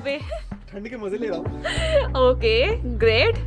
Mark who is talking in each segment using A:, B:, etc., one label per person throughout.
A: पे?
B: ठंड के मजे ले रहा हूँ।
A: Okay great.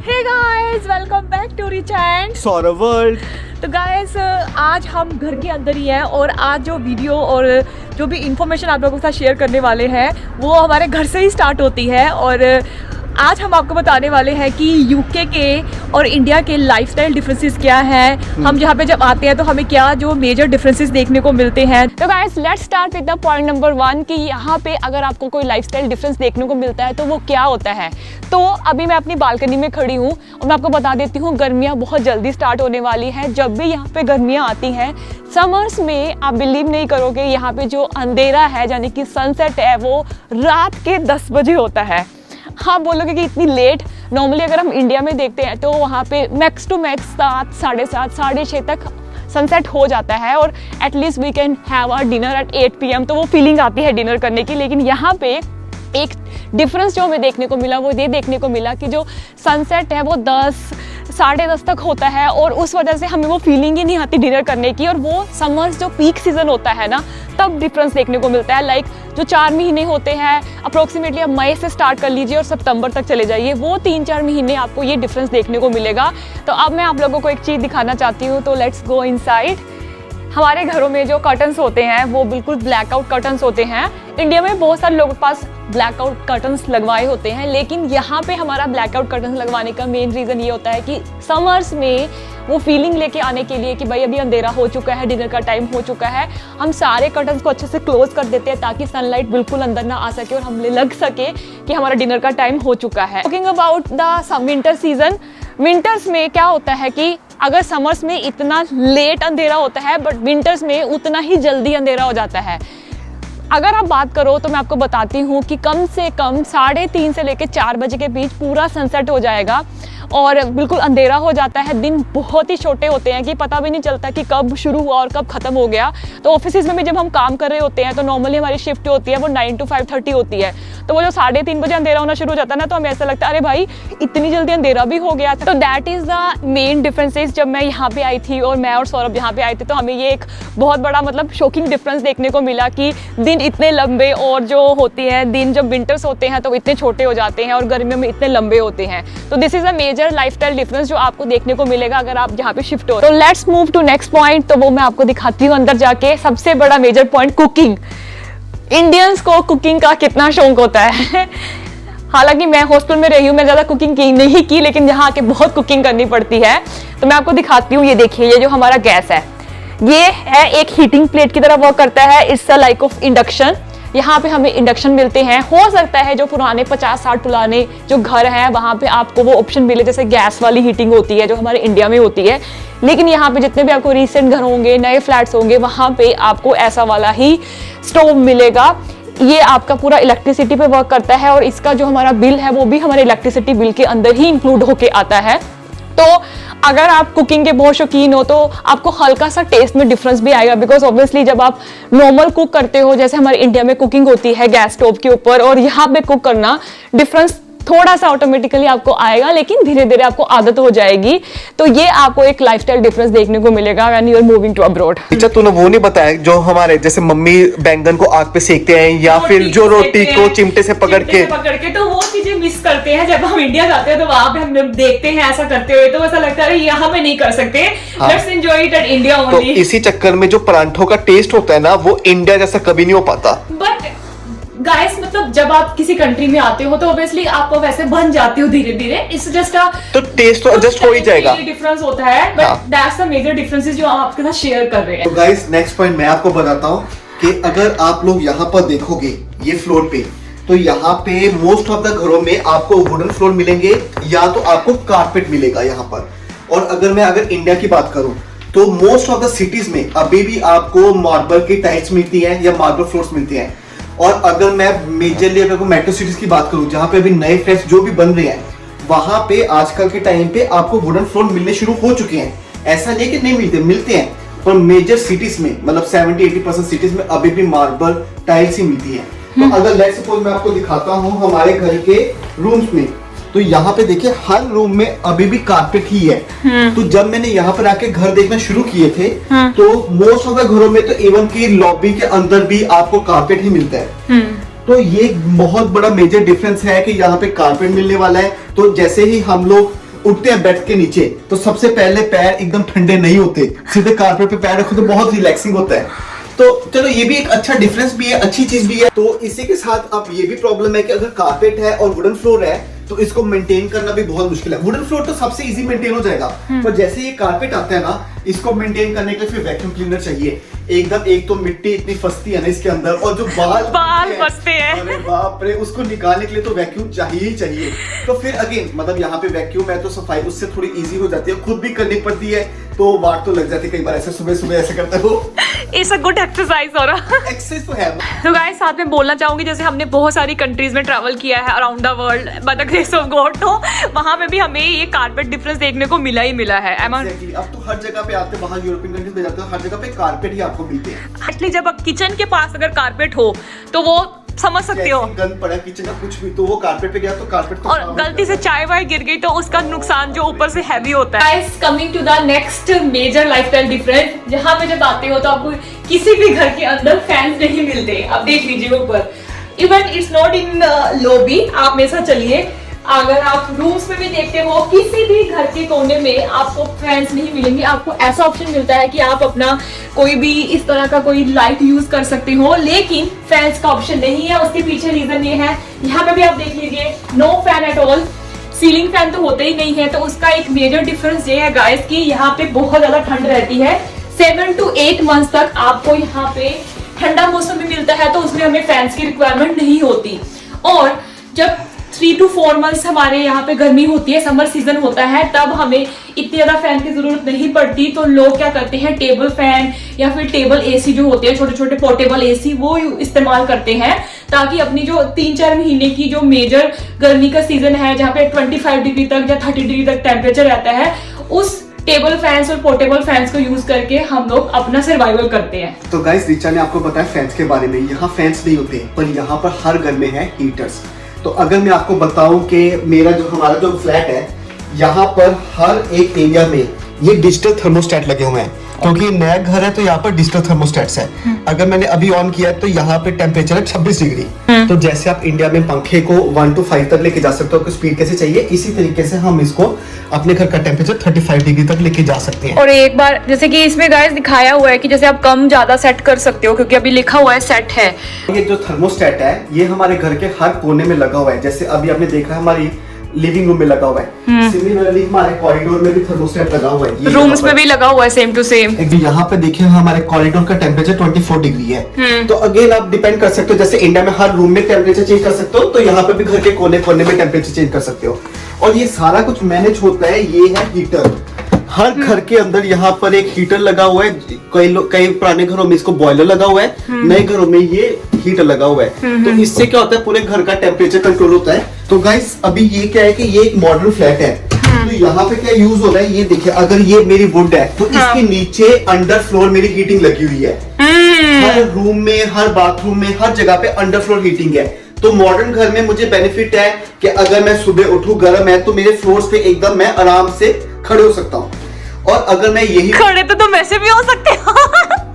A: Hey guys, welcome back to Rich and
B: Saurabh world.
A: तो गाइस आज हम घर के अंदर ही हैं और आज जो वीडियो और जो भी इंफॉर्मेशन आप लोगों के साथ शेयर करने वाले हैं वो हमारे घर से ही स्टार्ट होती है। और आज हम आपको बताने वाले हैं कि यूके के और इंडिया के लाइफस्टाइल डिफरेंसेस क्या हैं, हम यहाँ पे जब आते हैं तो हमें क्या जो मेजर डिफरेंसेस देखने को मिलते हैं। तो guys let's start with the point number 1 कि यहाँ पे अगर आपको कोई लाइफस्टाइल डिफरेंस देखने को मिलता है तो वो क्या होता है। तो अभी मैं अपनी बालकनी में खड़ी हूँ और मैं आपको बता देती हूँ गर्मियाँ बहुत जल्दी स्टार्ट होने वाली हैं। जब भी यहाँ पे गर्मियाँ आती हैं समर्स में, आप बिलीव नहीं करोगे यहाँ पे जो अंधेरा है यानी कि सनसेट है वो रात के 10 बजे होता है। हाँ बोलोगे कि इतनी लेट, नॉर्मली अगर हम इंडिया में देखते हैं तो वहाँ पे मैक्स टू मैक्स 7, 7:30, 6:30 तक सनसेट हो जाता है और at least we can have our dinner at 8 PM, तो वो फीलिंग आती है डिनर करने की। लेकिन यहाँ पे एक डिफरेंस जो हमें देखने को मिला वो ये देखने को मिला कि जो सनसेट है वो 10, 10:30 तक होता है और उस वजह से हमें वो फीलिंग ही नहीं आती डिनर करने की। और वो समर्स जो पीक सीजन होता है ना तब डिफरेंस देखने को मिलता है। लाइक जो 4 महीने होते हैं अप्रोक्सीमेटली, आप मई से स्टार्ट कर लीजिए और सितंबर तक चले जाइए, वो 3-4 महीने आपको ये डिफरेंस देखने को मिलेगा। तो अब मैं आप लोगों को एक चीज़ दिखाना चाहती हूँ, तो लेट्स गो इनसाइड। हमारे घरों में जो कर्टन्स होते हैं वो बिल्कुल ब्लैकआउट कर्टन्स होते हैं। इंडिया में बहुत सारे लोगों के पास ब्लैकआउट कर्टन्स लगवाए होते हैं, लेकिन यहाँ पे हमारा ब्लैकआउट कर्टन्स लगवाने का मेन रीज़न ये होता है कि समर्स में वो फीलिंग लेके आने के लिए कि भाई अभी अंधेरा हो चुका है, डिनर का टाइम हो चुका है, हम सारे कर्टन्स को अच्छे से क्लोज कर देते हैं ताकि सनलाइट बिल्कुल अंदर ना आ सके और हमें लग सके कि हमारा डिनर का टाइम हो चुका है। Talking about the winter season, winters में क्या होता है कि अगर समर्स में इतना लेट अंधेरा होता है बट विंटर्स में उतना ही जल्दी अंधेरा हो जाता है। अगर आप बात करो तो मैं आपको बताती हूँ कि कम से कम 3:30 से लेकर 4 बजे के बीच पूरा सनसेट हो जाएगा और बिल्कुल अंधेरा हो जाता है। दिन बहुत ही छोटे होते हैं कि पता भी नहीं चलता कि कब शुरू हुआ और कब खत्म हो गया। तो ऑफिस में भी जब हम काम कर रहे होते हैं तो नॉर्मली हमारी शिफ्ट होती है वो 9 to 5:30 होती है, तो वो जो 3:30 बजे अंधेरा होना शुरू हो जाता है ना तो हमें ऐसा लगता है अरे भाई इतनी जल्दी अंधेरा भी हो गया। तो that is the main differences. जब मैं यहाँ पे आई थी और मैं और सौरभ यहाँ पे आए थे तो हमें ये एक बहुत बड़ा मतलब शॉकिंग डिफरेंस देखने को मिला कि दिन इतने लंबे और जो होती है दिन जब विंटर्स होते हैं तो इतने छोटे हो जाते हैं और गर्मियों में इतने लंबे होते हैं। तो this is a major lifestyle difference जो आपको देखने को मिलेगा अगर आप यहाँ पे शिफ्ट हो। तो let's move to next point, तो वो मैं आपको दिखाती हूँ अंदर जाके। सबसे बड़ा मेजर पॉइंट कुकिंग। इंडियंस को कुकिंग का कितना शौक होता है। हालांकि मैं हॉस्टल में रही हूँ, मैं ज़्यादा कुकिंग नहीं की, लेकिन यहाँ आके बहुत कुकिंग करनी पड़ती है। तो मैं आपको दिखाती हूँ, ये देखिए ये जो हमारा गैस है ये है एक हीटिंग प्लेट की तरह वर्क करता है। It's a like of induction. यहाँ पे हमें इंडक्शन मिलते हैं। हो सकता है जो पुराने 50-60 पुराने जो घर हैं वहाँ पे आपको वो ऑप्शन मिले जैसे गैस वाली हीटिंग होती है जो हमारे इंडिया में होती है, लेकिन यहाँ पे जितने भी आपको रिसेंट घर होंगे, नए फ्लैट्स होंगे, वहाँ पे आपको ऐसा वाला ही स्टोव मिलेगा। ये आपका पूरा इलेक्ट्रिसिटी पे वर्क करता है और इसका जो हमारा बिल है वो भी हमारे इलेक्ट्रिसिटी बिल के अंदर ही इंक्लूड होके आता है। तो अगर आप कुकिंग के बहुत शौकीन हो तो आपको हल्का सा टेस्ट में डिफरेंस भी आएगा, बिकॉज ऑब्वियसली जब आप नॉर्मल कुक करते हो जैसे हमारे इंडिया में कुकिंग होती है गैस स्टोव के ऊपर और यहाँ पे कुक करना, डिफरेंस थोड़ा सा ऑटोमेटिकली आपको आएगा, लेकिन धीरे धीरे आपको आदत हो जाएगी। तो ये आपको एक लाइफस्टाइल डिफरेंस देखने को मिलेगा when you are moving to abroad.
B: अच्छा तूने वो नहीं बताया जो हमारे जैसे मम्मी बैंगन को आग पे सेकते हैं या फिर जो रोटी को चिमटे से पकड़ के,
A: तो वो चीजें मिस करते हैं जब हम इंडिया जाते हैं तो वहां पे हम देखते हैं ऐसा करते हुए, तो ऐसा लगता है यहाँ पे नहीं कर सकते। Let's enjoy it at India
B: तो
A: ओनली।
B: इसी चक्कर में जो परांठों का टेस्ट होता है ना वो इंडिया जैसा कभी नहीं हो पाता।
A: बट गाइस मतलब जब आप किसी कंट्री में आते हो तो ऑब्वियसली आप वैसे बन जाते हो धीरे धीरे, इट्स जस्ट
B: तो टेस्ट तो एडजस्ट हो ही जाएगा।
A: डिफरेंस होता है but that's the major differences जो हम आपके साथ शेयर कर रहे हैं।
C: तो गाइस नेक्स्ट पॉइंट मैं आपको बताता हूँ कि अगर आप लोग यहाँ पर देखोगे ये फ्लोर पे, तो यहाँ पे मोस्ट ऑफ द घरों में आपको वुडन फ्लोर मिलेंगे या तो आपको कारपेट मिलेगा यहाँ पर। और अगर इंडिया की बात करूँ तो मोस्ट ऑफ द सिटीज में अभी भी आपको मार्बल की टाइल्स मिलती हैं या मार्बल फ्लोर्स मिलती हैं। और अगर मैं मेजरली अगर मेट्रो सिटीज की बात करूं जहां पे अभी नए फ्लैट्स जो भी बन रहे हैं वहां पे आजकल के टाइम पे आपको वुडन फ्लोर मिलने शुरू हो चुके हैं। ऐसा नहीं कि नहीं मिलते हैं, पर मेजर सिटीज में मतलब 70-80% सिटीज में अभी भी मार्बल टाइल्स ही मिलती है। तो अगर लेट्स सपोज मैं आपको दिखाता हूँ हमारे घर के रूम्स में, तो यहाँ पे देखिए हर रूम में अभी भी कारपेट ही है। तो जब मैंने यहाँ पर आके घर देखना शुरू किए थे तो मोस्ट ऑफ द घरों में तो इवन की लॉबी के अंदर भी आपको कारपेट ही मिलता है। तो ये बहुत बड़ा मेजर डिफरेंस है कि यहाँ पे कारपेट मिलने वाला है। तो जैसे ही हम लोग उठते हैं बेड के नीचे तो सबसे पहले पैर एकदम ठंडे नहीं होते, सीधे कारपेट पे पैर रखो तो बहुत रिलैक्सिंग होता है। तो चलो ये भी एक अच्छा डिफरेंस भी है, अच्छी चीज भी है। तो इसी के साथ अब ये भी प्रॉब्लम है कि अगर कारपेट है और वुडन फ्लोर है तो इसको मेंटेन करना भी बहुत मुश्किल है। वुडन फ्लोर तो सबसे इजी मेंटेन हो जाएगा, पर जैसे ये कारपेट आता है ना, इसको मेंटेन करने के लिए फिर वैक्यूम क्लीनर चाहिए। एकदम एक तो मिट्टी इतनी फंसती है ना इसके अंदर, और जो बाल
A: फंसते हैं,
C: अरे बाप रे, उसको निकालने के लिए तो वैक्यूम चाहिए ही चाहिए। तो फिर अगेन मतलब यहाँ पे वैक्यूम है तो सफाई उससे थोड़ी इजी हो जाती है, खुद भी करनी पड़ती है तो वाट तो लग जाती है कई बार। ऐसे सुबह सुबह ऐसे करते हो,
A: इट्स अ गुड एक्सरसाइज हो रहा।
C: एक्सरसाइज तो है।
A: तो गाइस साथ में बोलना चाहूंगी, जैसे हमने बहुत सारी कंट्रीज में ट्रैवल किया है around the world by the grace of God, तो वहां पे भी हमें ये कारपेट डिफरेंस देखने को मिला ही मिला है।
C: Exactly. अब तो हर जगह पे आते, वहाँ यूरोपियन कंट्रीज में जाते हो, हर जगह पे कारपेट ही आपको मिलते हैं।
A: एक्चुअली जब आप किचन के पास अगर कारपेट हो तो वो समझ सकते हो,
C: गंद पड़ा किचन का कुछ भी, तो वो कारपेट पे गया तो कारपेट तो
A: और गलती से चाय वाय गिर गई तो उसका नुकसान जो ऊपर से हैवी होता है। Guys coming to the next major lifestyle difference, जहाँ पे जब आते हो तो आपको किसी भी घर के अंदर फैंस नहीं मिलते। अब देख लीजिए ऊपर, even it's not in lobby, आप मेरे साथ चलिए, अगर आप रूम्स में भी देखते हो किसी भी घर के कोने में आपको फैंस नहीं मिलेंगे। आपको ऐसा ऑप्शन मिलता है कि आप अपना कोई भी इस तरह का कोई लाइट यूज कर सकते हो, लेकिन फैंस का ऑप्शन नहीं है। उसके पीछे रीजन ये है, यहाँ पे भी आप देख लीजिए, no fan at all, ceiling fan तो होते ही नहीं है। तो उसका एक मेजर डिफरेंस ये है गाइस कि यहाँ पे बहुत ज्यादा ठंड रहती है, 7 to 8 मंथ्स तक आपको यहाँ पे ठंडा मौसम भी मिलता है, तो उसमें हमें फैंस की रिक्वायरमेंट नहीं होती। और जब 3 to 4 मंथ्स हमारे यहाँ पे गर्मी होती है, समर सीजन होता है, तब हमें इतनी ज्यादा फैन की जरूरत नहीं पड़ती। तो लोग क्या करते हैं, टेबल फैन या फिर टेबल एसी जो होते हैं, छोटे छोटे पोर्टेबल एसी, वो इस्तेमाल करते हैं, ताकि अपनी जो 3-4 महीने की जो मेजर गर्मी का सीजन है, जहाँ पे 25 डिग्री तक या 30 डिग्री तक टेम्परेचर रहता है, उस टेबल फैंस और पोर्टेबल फैंस को यूज करके हम लोग अपना सर्वाइवल करते हैं।
C: तो गाइस रिचा ने आपको बताया फैंस के बारे में। यहाँ फैंस नहीं होते, पर यहाँ पर हर घर में है हीटर्स। तो अगर मैं आपको बताऊं कि हमारा जो फ्लैट है, यहाँ पर हर एक एरिया में ये डिजिटल थर्मोस्टेट लगे हुए हैं, क्योंकि नया घर है तो यहाँ पर डिजिटल थर्मोस्टेट्स है। अगर मैंने अभी ऑन किया है तो यहाँ पे टेम्परेचर है 26 डिग्री। तो जैसे आप इंडिया में पंखे को 1 to 5 तक लेके जा सकते हो, कि स्पीड कैसे चाहिए, इसी तरीके से हम इसको अपने घर का टेम्परेचर 35 डिग्री तक लेके जा सकते हैं।
A: और एक बार जैसे कि इसमें गाइस दिखाया हुआ है कि जैसे आप कम ज्यादा सेट कर सकते हो, क्योंकि अभी लिखा हुआ है सेट है।
C: ये जो थर्मोस्टेट है ये हमारे घर के हर कोने में लगा हुआ है। जैसे अभी आपने देखा हमारी लिविंग रूम में लगा हुआ है, सिमिलरली हमारे कॉरिडोर में भी थर्मोस्टेट लगा हुआ है,
A: रूम्स में भी लगा हुआ है सेम टू सेम।
C: यहाँ पे देखिए हमारे कॉरिडोर का टेम्परेचर 24 डिग्री है। तो अगेन आप डिपेंड कर सकते हो, जैसे इंडिया में हर रूम में टेम्परेचर चेंज कर सकते हो, तो यहाँ पे भी घर के कोने कोने में टेम्परेचर चेंज कर सकते हो। और ये सारा कुछ मैनेज होता है, ये है हीटर। हर घर के अंदर यहाँ पर एक हीटर लगा हुआ है। कई पुराने घरों में इसको बॉयलर लगा हुआ है, नए घरों में ये हीटर लगा हुआ है। तो इससे क्या होता है, पूरे घर का टेम्परेचर कंट्रोल होता है। तो गाइस अभी ये क्या है कि ये एक मॉडर्न फ्लैट है, तो यहाँ पे क्या यूज हो रहा है, ये देखिए, अगर ये मेरी वुड है तो इसके नीचे अंडर फ्लोर मेरी हीटिंग लगी हुई है। हर रूम में, हर बाथरूम में, हर जगह पे अंडर फ्लोर हीटिंग है। तो मॉडर्न घर में मुझे बेनिफिट है कि अगर मैं सुबह उठूं गर्म है तो मेरे फ्लोर्स पे एकदम मैं आराम से खड़े हो सकता हूँ। और अगर मैं यही
A: खड़े तो तुम वैसे भी हो सकते हो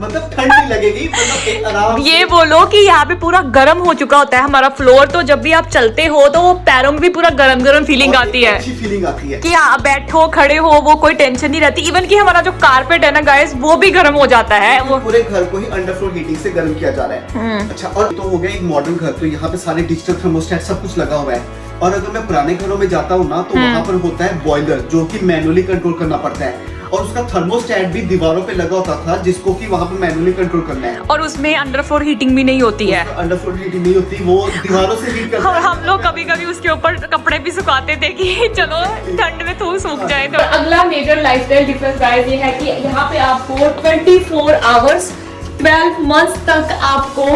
C: मतलब ठंड नहीं लगेगी, मतलब एक आराम
A: ये बोलो कि यहाँ पे पूरा गर्म हो चुका होता है हमारा फ्लोर, तो जब भी आप चलते हो तो वो पैरों में भी पूरा गरम गरम फीलिंग आती है,
C: अच्छी फीलिंग आती है
A: कि हाँ बैठो खड़े हो, वो कोई टेंशन नहीं रहती। इवन कि हमारा जो कारपेट है ना गाइस, वो भी गर्म हो जाता है। वो
C: पूरे घर को ही अंडर फ्लोर हीटिंग से गर्म किया जा रहा है। अच्छा, और तो हो गया एक मॉडर्न घर, तो यहाँ पे सारे डिजिटल थर्मोस्टेट सब कुछ लगा हुआ है। और अगर मैं पुराने घरों में जाता हूँ ना, तो वहाँ पर होता है बॉयलर, जो कि मैनुअली कंट्रोल करना पड़ता है, और उसका थर्मोस्टेट भी दीवारों पे लगा होता था, जिसको कि वहाँ पे मैनुअली कंट्रोल करना है।
A: और उसमें अंडर फ्लोर हीटिंग भी नहीं होती है,
C: अंडर फ्लोर हीटिंग नहीं होती, वो दीवारों से हीट करता है।
A: हम लोग कभी कभी उसके ऊपर कपड़े भी सुखाते थे कि चलो ठंड में थोड़ा सूख जाए। तो अगला मेजर लाइफस्टाइल डिफरेंस गाइस ये है कि यहाँ पे आपको 24 आवर्स 12 मंथ्स तक आपको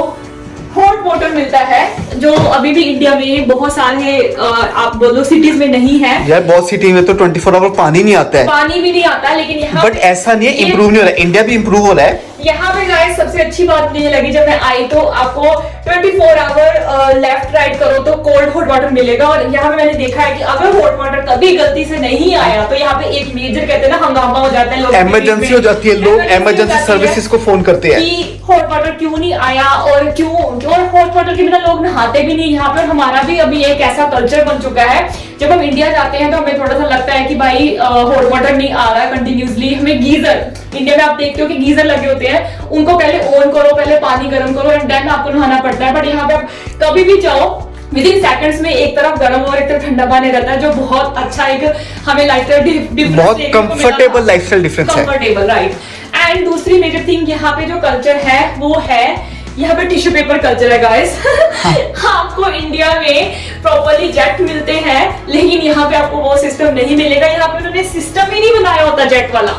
A: हॉट वाटर मिलता है। जो अभी भी इंडिया में बहुत सारे आप बोलो सिटीज में नहीं है।
B: यार बहुत सिटी में तो 24 आवर पानी नहीं आता है,
A: पानी भी नहीं आता, लेकिन यहाँ
B: बट ऐसा नहीं है, इम्प्रूव नहीं हो रहा है, इंडिया भी इम्प्रूव हो रहा है।
A: यहाँ पे गाइस सबसे अच्छी बात मुझे लगी जब मैं आई, तो आपको 24 आवर लेफ्ट राइट करो तो कोल्ड हॉट वाटर मिलेगा। और यहाँ पे मैंने देखा है कि अगर हॉट वाटर कभी गलती से नहीं आया तो यहाँ पे एक मेजर कहते हैं ना हंगामा हो जाता है, लोग
B: इमरजेंसी हो जाती है, लोग इमरजेंसी सर्विसेज को फोन करते हैं
A: कि हॉट वाटर क्यों नहीं आया और क्यों, और हॉट वाटर के बिना लोग नहाते भी नहीं यहाँ पे। हमारा भी अभी एक ऐसा कल्चर बन चुका है, जब हम इंडिया जाते हैं तो हमें थोड़ा सा लगता है कि भाई हॉट वाटर नहीं आ रहा है कंटिन्यूसली, हमें गीजर, इंडिया में आप देखते हो कि गीजर लगे होते हैं, उनको पहले ऑन करो, पहले पानी गर्म करो एंड देन आपको नहाना पड़ता है। बट यहाँ पे आप कभी भी जाओ विद इन सेकंड्स में एक तरफ गर्म और एक तरफ ठंडा पानी रहता है, जो बहुत अच्छा एक हमें लाइफस्टाइल डिफरेंस,
B: बहुत कंफर्टेबल लाइफस्टाइल डिफरेंस है,
A: कंफर्टेबल, राइट। एंड दूसरी मेजर थिंग यहाँ पे जो कल्चर है वो है यहाँ पे टिश्यू पेपर कल्चर है गाइस। आपको इंडिया में प्रॉपर्ली जेट मिलते हैं, लेकिन यहाँ पे आपको वो सिस्टम नहीं मिलेगा। यहाँ पे उन्होंने सिस्टम ही नहीं बनाया होता जेट वाला,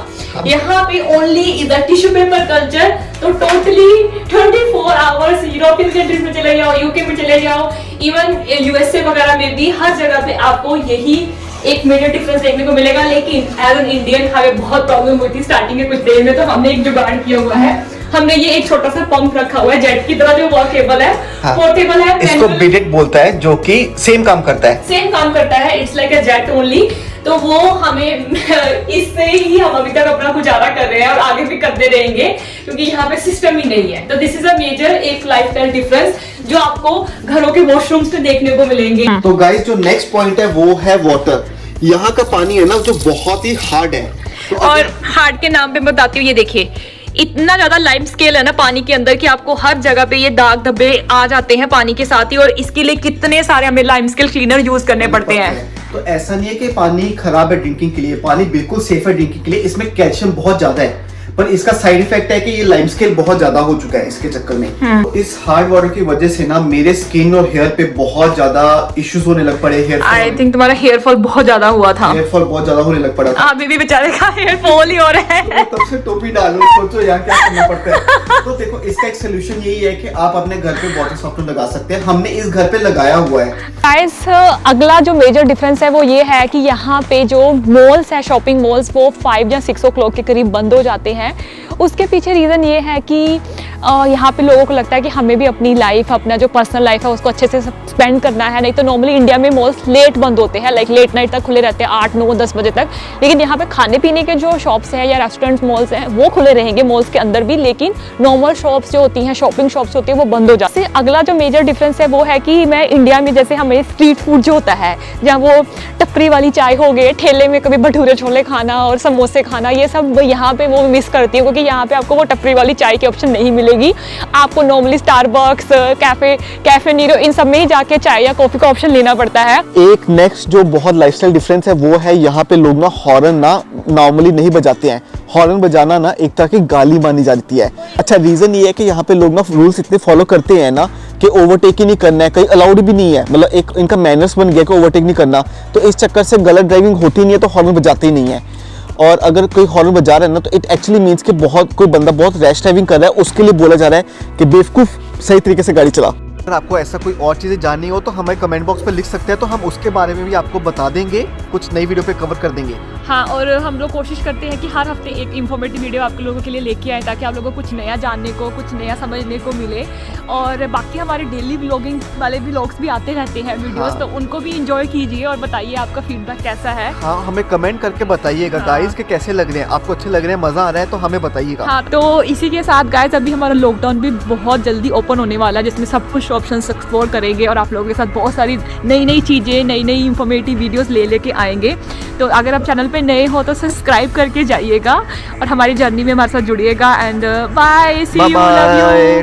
A: यहाँ पे only is the tissue paper culture. तो टोटली 24 आवर्स यूरोपियन कंट्रीज में चले जाओ, यूके में चले जाओ, इवन यूएसए वगैरह में भी हर जगह पे आपको यही एक मेजर डिफरेंस देखने को मिलेगा। लेकिन एज एन इंडियन हमें बहुत प्रॉब्लम हुई थी स्टार्टिंग में कुछ देर में, तो हमने एक जुगाड़ किया हुआ है, हमने ये एक छोटा सा पंप रखा हुआ है जेट की तरह, जो वॉकेबल है, पोर्टेबल है,
B: इसको बिडेट बोलता है, जो कि सेम काम करता है,
A: सेम काम करता है, it's like a jet only. तो वो हमें इससे ही हम अभी तक अपना गुजारा कर रहे हैं और आगे भी करते रहेंगे, क्योंकि यहाँ पे सिस्टम ही नहीं है। तो दिस इज अ मेजर एक लाइफस्टाइल डिफरेंस जो आपको घरों के वॉशरूम्स में देखने को मिलेंगे।
C: तो गाइस जो नेक्स्ट पॉइंट है वो है वाटर। यहाँ का पानी है ना जो बहुत ही हार्ड है, तो
A: और हार्ड के नाम पे मैं बताती हूँ, ये देखिए इतना ज्यादा लाइम स्केल है ना पानी के अंदर कि आपको हर जगह पे ये दाग धब्बे आ जाते हैं पानी के साथ ही, और इसके लिए कितने सारे हमें लाइम स्केल क्लीनर यूज करने पड़ते हैं।
C: तो ऐसा नहीं है कि पानी खराब है ड्रिंकिंग के लिए, पानी बिल्कुल सेफ है ड्रिंकिंग के लिए, इसमें कैल्शियम बहुत ज्यादा है, पर इसका साइड इफेक्ट है कि ये लाइम स्केल बहुत ज्यादा हो चुका है इसके चक्कर में। तो इस हार्ड वाटर की वजह से ना मेरे स्किन और हेयर पे बहुत ज्यादा इश्यूज होने लग पड़े। हेयर
A: आई थिंक तुम्हारा हेयर फॉल बहुत ज्यादा हुआ था,
C: हेयर फॉल बहुत ज्यादा होने लग पड़ा था।
A: अभी भी बेचारे का हेयर फॉल ही हो रहा है।
C: तब से टोपी डालो, सोचो यार क्या करना पड़ता है। तो देखो इसका एक सोल्यूशन यही है कि आप अपने घर पे वाटर सॉफ्टनर लगा सकते हैं, हमने इस घर पे लगाया हुआ है।
A: गाइस अगला जो मेजर डिफरेंस है वो ये है कि यहाँ पे जो मॉल्स है, शॉपिंग मॉल्स, वो 5 या 6 o'clock के करीब बंद हो जाते हैं। उसके पीछे रीज़न ये है कि यहाँ पे लोगों को लगता है कि हमें भी अपनी लाइफ, अपना जो पर्सनल लाइफ है उसको अच्छे से स्पेंड करना है। नहीं तो नॉर्मली इंडिया में मॉल्स लेट बंद होते हैं, लाइक लेट नाइट तक खुले रहते हैं, 8, 9, 10 बजे तक। लेकिन यहाँ पे खाने पीने के जो शॉप्स हैं या रेस्टोरेंट्स, मॉल्स हैं, वो खुले रहेंगे मॉल्स के अंदर भी, लेकिन नॉर्मल शॉप्स जो होती हैं, शॉपिंग शॉप्स होती है, वो बंद हो जाती है। अगला जो मेजर डिफरेंस है वो है कि मैं इंडिया में जैसे हमें स्ट्रीट फूड जो होता है, जहाँ वो टपरी वाली चाय हो गई, ठेले में कभी भटूरे छोले खाना और समोसे खाना, ये सब यहाँ पे वो मिस करती है, क्योंकि यहाँ पे आपको वो टपरी वाली चाय की ऑप्शन नहीं मिलेगी। आपको नॉर्मली स्टारबक्स, कैफे नीरो, इन सब में ही जाके चाय या कॉफी का ऑप्शन लेना पड़ता है।
C: एक नेक्स्ट जो बहुत लाइफस्टाइल डिफरेंस है वो है यहाँ पे लोग ना हॉर्न ना नॉर्मली नहीं बजाते हैं। हॉर्न बजाना ना एक तरह की गाली मानी जाती है। अच्छा रीजन ये है कि यहाँ पे लोग ना रूल्स इतने फॉलो करते हैं ना कि ओवरटेक ही नहीं करना है, कहीं अलाउड भी नहीं है, मतलब एक इनका मैनर्स बन गया कि ओवरटेक नहीं करना। तो इस चक्कर से गलत ड्राइविंग होती नहीं है, तो हॉर्न बजाते ही नहीं है। और अगर कोई हॉर्न बजा रहा है ना तो इट एक्चुअली मीन्स कि बहुत कोई बंदा बहुत रैश ड्राइविंग कर रहा है, उसके लिए बोला जा रहा है कि बेवकूफ़ सही तरीके से गाड़ी चला। अगर आपको ऐसा कोई और चीज़ें जाननी हो तो हमें कमेंट बॉक्स पे लिख सकते हैं, तो हम उसके बारे में भी आपको बता देंगे, कुछ नई वीडियो पे कवर कर देंगे।
A: हाँ, और हम लोग कोशिश करते हैं कि हर हफ्ते एक इन्फॉर्मेटिव वीडियो आप लोगों के लिए लेके आए, ताकि आप लोगों को कुछ नया जानने को, कुछ नया समझने को मिले। और बाकी हमारे डेली व्लॉगिंग वाले व्लॉग्स भी आते रहते हैं वीडियोस,
C: हाँ।
A: तो उनको भी एंजॉय कीजिए और बताइए आपका फीडबैक कैसा है।
C: हाँ, हमें कमेंट करके बताइएगा गाइस कि कैसे लग रहे हैं, आपको अच्छे लग रहे हैं, मज़ा आ रहा है तो हमें बताइएगा।
A: हाँ, तो इसी के साथ गाइस अभी हमारा लॉकडाउन भी बहुत जल्दी ओपन होने वाला है, जिसमें सब कुछ ऑप्शंस एक्सप्लोर करेंगे और आप लोगों के साथ बहुत सारी नई नई चीज़ें, नई नई इंफॉर्मेटिव वीडियोस लेके आएंगे। तो अगर आप चैनल पे नए हो तो सब्सक्राइब करके जाइएगा और हमारी जर्नी में हमारे साथ जुड़िएगा। And bye, see you, love you.